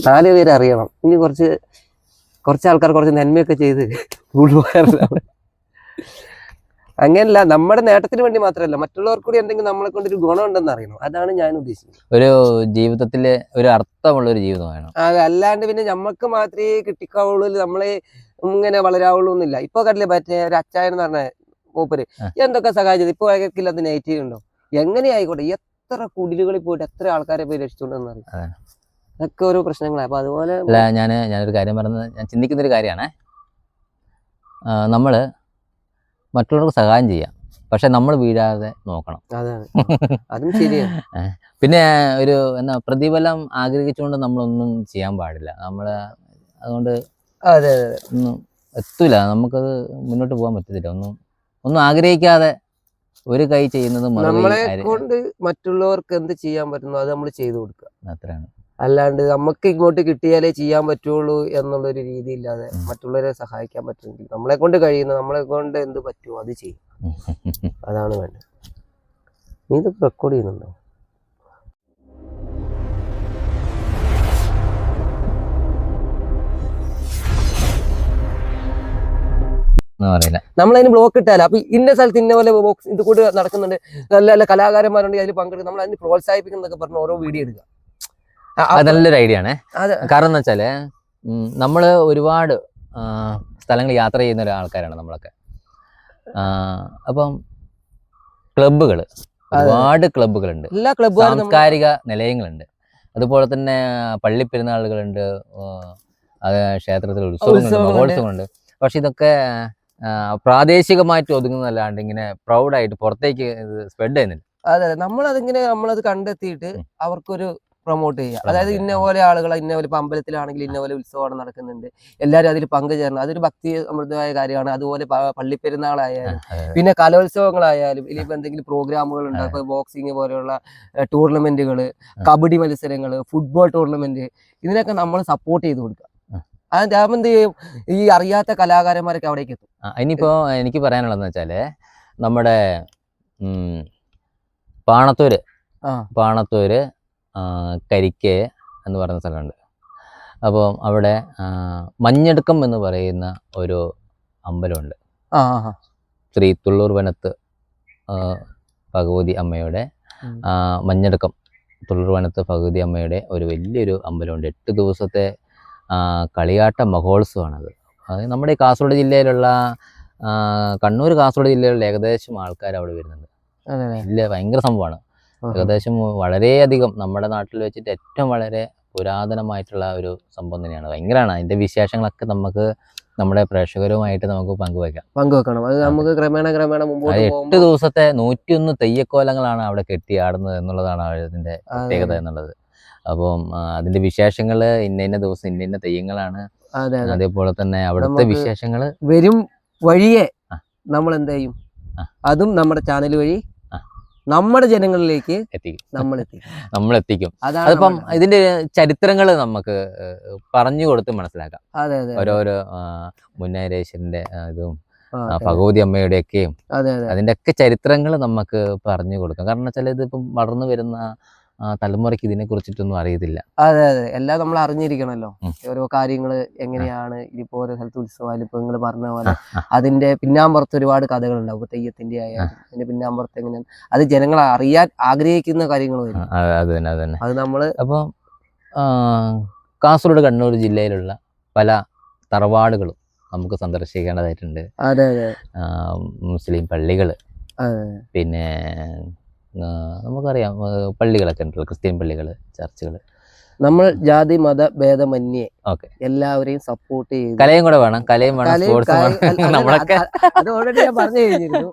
4 പേര് അറിയണം. ഇനി കുറച്ച് ആൾക്കാർ കുറച്ച് നന്മയൊക്കെ ചെയ്ത് കൊണ്ടുപോകാറുണ്ട്. അങ്ങനെയല്ല, നമ്മുടെ നേട്ടത്തിന് വേണ്ടി മാത്രമല്ല, മറ്റുള്ളവർക്ക് കൂടി എന്തെങ്കിലും നമ്മളെ കൊണ്ടൊരു ഗുണം ഉണ്ടെന്ന് അറിയണം. അതാണ് ഞാൻ ഉദ്ദേശിക്കുന്നത്. ഒരു ജീവിതത്തില് ഒരു അർത്ഥമുള്ള ഒരു ജീവിതം വേണം. അല്ലാണ്ട് പിന്നെ നമ്മക്ക് മാത്രമേ കിട്ടിക്കാവുള്ളൂ, നമ്മളെ ഇങ്ങനെ വളരാവുള്ളൂ എന്നില്ല. ഇപ്പൊ കണ്ടില്ലേ മറ്റേ ഒരു അച്ചായൻ എന്ന് പറഞ്ഞ മൂപ്പര് എന്തൊക്കെ സഹായിച്ചത്. ഇപ്പൊ അയാൾക്കില്ല അത് നെഗറ്റീവ് ഉണ്ടോ? എങ്ങനെ ആയിക്കോട്ടെ, എത്ര കുടിലുകളിൽ പോയിട്ട് എത്ര ആൾക്കാരെ പോയി രക്ഷിച്ചുകൊണ്ടെന്ന് അറിയാം. അതൊക്കെ ഓരോ പ്രശ്നങ്ങളാണ്. അപ്പൊ അതുപോലെ അല്ല, ഞാനൊരു കാര്യം പറഞ്ഞത്, ഞാൻ ചിന്തിക്കുന്നൊരു കാര്യമാണ്, നമ്മള് മറ്റുള്ളവർക്ക് സഹായം ചെയ്യാം, പക്ഷെ നമ്മൾ വീഴാതെ നോക്കണം. അതാണ്, അതും ശരിയാണ്. പിന്നെ ഒരു പ്രതിഫലം ആഗ്രഹിച്ചുകൊണ്ട് നമ്മളൊന്നും ചെയ്യാൻ പാടില്ല. അതുകൊണ്ട് ഒന്നും എത്തൂല, നമുക്കത് മുന്നോട്ട് പോകാൻ പറ്റത്തില്ല. ഒന്നും ആഗ്രഹിക്കാതെ ഒരു കൈ ചെയ്യുന്നത് നമ്മളെ കൊണ്ട് മറ്റുള്ളവർക്ക് എന്ത് ചെയ്യാൻ പറ്റുന്നു അത് നമ്മൾ ചെയ്തു കൊടുക്കുക, അത്രയാണ്. അല്ലാണ്ട് നമുക്ക് ഇങ്ങോട്ട് കിട്ടിയാലേ ചെയ്യാൻ പറ്റുള്ളൂ എന്നുള്ളൊരു രീതിയില്ലാതെ മറ്റുള്ളവരെ സഹായിക്കാൻ പറ്റുമെങ്കിൽ നമ്മളെ കൊണ്ട് കഴിയുന്ന, നമ്മളെ കൊണ്ട് എന്ത് പറ്റുമോ അത് ചെയ്യും. അതാണ് വേണ്ടത്. നീ ഇത് റെക്കോർഡ് ചെയ്യുന്നുണ്ടോ? നമ്മളതിന് ബ്ലോക്ക് ഇട്ടാലോ, അപ്പൊ ഇന്ന സ്ഥലത്ത് ഇന്ന പോലെ ബോക്സ് ഇത് കൂടി നടക്കുന്നുണ്ട്, നല്ല നല്ല കലാകാരന്മാരുണ്ട്, അതിൽ പങ്കെടുക്കും, നമ്മൾ അതിന് പ്രോത്സാഹിപ്പിക്കുന്നൊക്കെ പറഞ്ഞ് ഓരോ വീഡിയോ എടുക്കുക. നല്ലൊരു ഐഡിയ ആണ്. കാരണം എന്ന് വെച്ചാല് നമ്മള് ഒരുപാട് സ്ഥലങ്ങൾ യാത്ര ചെയ്യുന്ന ആൾക്കാരാണ് നമ്മളൊക്കെ. അപ്പം ഒരുപാട് ക്ലബ്ബുകളുണ്ട്, സാംസ്കാരിക നിലയങ്ങളുണ്ട്, അതുപോലെ തന്നെ പള്ളി പെരുന്നാളുകളുണ്ട്, ക്ഷേത്രത്തിൽ ഉത്സവങ്ങളുണ്ട്, മഹോത്സവങ്ങളുണ്ട്. പക്ഷെ ഇതൊക്കെ പ്രാദേശികമായിട്ട് ഒതുങ്ങുന്നതല്ലാണ്ട് ഇങ്ങനെ പ്രൗഡായിട്ട് പുറത്തേക്ക് സ്പ്രെഡ് ചെയ്യുന്നില്ല. അതെ, നമ്മളത് കണ്ടെത്തിയിട്ട് അവർക്കൊരു പ്രൊമോട്ട് ചെയ്യുക. അതായത് ഇന്ന പോലെ ആളുകളെ, ഇന്ന പോലെ ഇപ്പൊ അമ്പലത്തിലാണെങ്കിൽ ഇന്ന പോലെ ഉത്സവമാണ് നടക്കുന്നുണ്ട്, എല്ലാവരും അതിൽ പങ്കുചേരണം. അതൊരു ഭക്തി സമൃദ്ധമായ കാര്യമാണ്. അതുപോലെ പള്ളിപ്പെരുന്നാളായാലും പിന്നെ കലോത്സവങ്ങളായാലും ഇനിയിപ്പോ എന്തെങ്കിലും പ്രോഗ്രാമുകൾ ഉണ്ടാകും, ഇപ്പൊ ബോക്സിങ് പോലെയുള്ള ടൂർണമെന്റുകൾ, കബഡി മത്സരങ്ങൾ, ഫുട്ബോൾ ടൂർണമെന്റ്, ഇതിനൊക്കെ നമ്മൾ സപ്പോർട്ട് ചെയ്ത് കൊടുക്കുക. എന്ത് ചെയ്യും, ഈ അറിയാത്ത കലാകാരന്മാരൊക്കെ അവിടേക്ക് എത്തും. ഇനിയിപ്പോ എനിക്ക് പറയാനുള്ളതെന്ന് വെച്ചാല്, നമ്മുടെ പാണത്തൂര് കരിക്ക് എന്ന് പറയുന്ന സ്ഥലമുണ്ട്. അപ്പോൾ അവിടെ മഞ്ഞടുക്കം എന്ന് പറയുന്ന ഒരു അമ്പലമുണ്ട്. ശ്രീ തുള്ളൂർ വനത്ത് ഭഗവതി അമ്മയുടെ മഞ്ഞടുക്കം, തുള്ളൂർ വനത്ത് ഭഗവതി അമ്മയുടെ ഒരു വലിയൊരു അമ്പലമുണ്ട്. 8 ദിവസത്തെ കളിയാട്ട മഹോത്സവമാണത്. അത് നമ്മുടെ ഈ കാസർഗോഡ് ജില്ലയിലുള്ള കണ്ണൂർ കാസർഗോഡ് ജില്ലയിലുള്ള ഏകദേശം ആൾക്കാർ അവിടെ വരുന്നുണ്ട്. ഇല്ല, ഭയങ്കര സംഭവമാണ്. ഏകദേശം വളരെയധികം നമ്മുടെ നാട്ടിൽ വെച്ചിട്ട് ഏറ്റവും വളരെ പുരാതനമായിട്ടുള്ള ഒരു സംഭവം തന്നെയാണ്. ഭയങ്കരമാണ്. അതിന്റെ വിശേഷങ്ങളൊക്കെ നമുക്ക് നമ്മുടെ പ്രേക്ഷകരുമായിട്ട് നമുക്ക് പങ്കുവെക്കണം. അത് നമുക്ക് ക്രമേണ മുമ്പോട്ട് 8 ദിവസത്തെ 101 തെയ്യക്കോലങ്ങളാണ് അവിടെ കെട്ടിയാടുന്നത് എന്നുള്ളതാണ് അതിന്റെ പ്രത്യേകത എന്നുള്ളത്. അപ്പം അതിന്റെ വിശേഷങ്ങള് ഇന്ന ദിവസം ഇന്ന തെയ്യങ്ങളാണ്. അതേപോലെ തന്നെ അവിടുത്തെ വിശേഷങ്ങള് വരും വഴിയെ നമ്മൾ എന്ത് ചെയ്യും, അതും നമ്മുടെ ചാനൽ വഴി നമ്മുടെ ജനങ്ങളിലേക്ക് നമ്മൾ എത്തിക്കും. അതിപ്പം ഇതിന്റെ ചരിത്രങ്ങൾ നമുക്ക് പറഞ്ഞു കൊടുത്ത് മനസ്സിലാക്കാം. ഓരോരോ മുന്നേരേശ്വരന്റെ ഇതും ഭഗവതി അമ്മയുടെ ഒക്കെയും അതിന്റെ ഒക്കെ ചരിത്രങ്ങൾ നമുക്ക് പറഞ്ഞു കൊടുക്കാം. കാരണം വെച്ചാൽ ഇതിപ്പം വളർന്നു വരുന്ന തലമുറയ്ക്ക് ഇതിനെ കുറിച്ചിട്ടൊന്നും അറിയത്തില്ല. അതെ, എല്ലാം നമ്മൾ അറിഞ്ഞിരിക്കണല്ലോ. ഓരോ കാര്യങ്ങള് എങ്ങനെയാണ്, ഇനിയിപ്പോ ഓരോ സ്ഥലത്ത് ഉത്സവം, ഇപ്പൊ നിങ്ങൾ പറഞ്ഞ പോലെ അതിന്റെ പിന്നാമ്പുറത്ത് ഒരുപാട് കഥകളുണ്ടാവും. ഇപ്പൊ തെയ്യത്തിന്റെ ആയാലും അതിന്റെ പിന്നാമ്പുറത്ത് എങ്ങനെയാണ്, അത് ജനങ്ങൾ അറിയാൻ ആഗ്രഹിക്കുന്ന കാര്യങ്ങൾ വരും. അത് നമ്മള് അപ്പൊ കാസർഗോഡ് കണ്ണൂർ ജില്ലയിലുള്ള പല തറവാടുകളും നമുക്ക് സന്ദർശിക്കേണ്ടതായിട്ടുണ്ട്. മുസ്ലിം പള്ളികള്, പിന്നെ നമുക്കറിയാം പള്ളികളൊക്കെ ഉണ്ടല്ലോ, ക്രിസ്ത്യൻ പള്ളികള്, ചർച്ചുകള്. നമ്മൾ ജാതി മത ഭേദമന്യേ എല്ലാവരെയും സപ്പോർട്ട് ചെയ്ത്, കലയും കൂടെ വേണം, കലയും വേണം, സ്പോർട്സും വേണം. അത് ഓൾറെഡി ഞാൻ പറഞ്ഞു കഴിഞ്ഞിരുന്നു.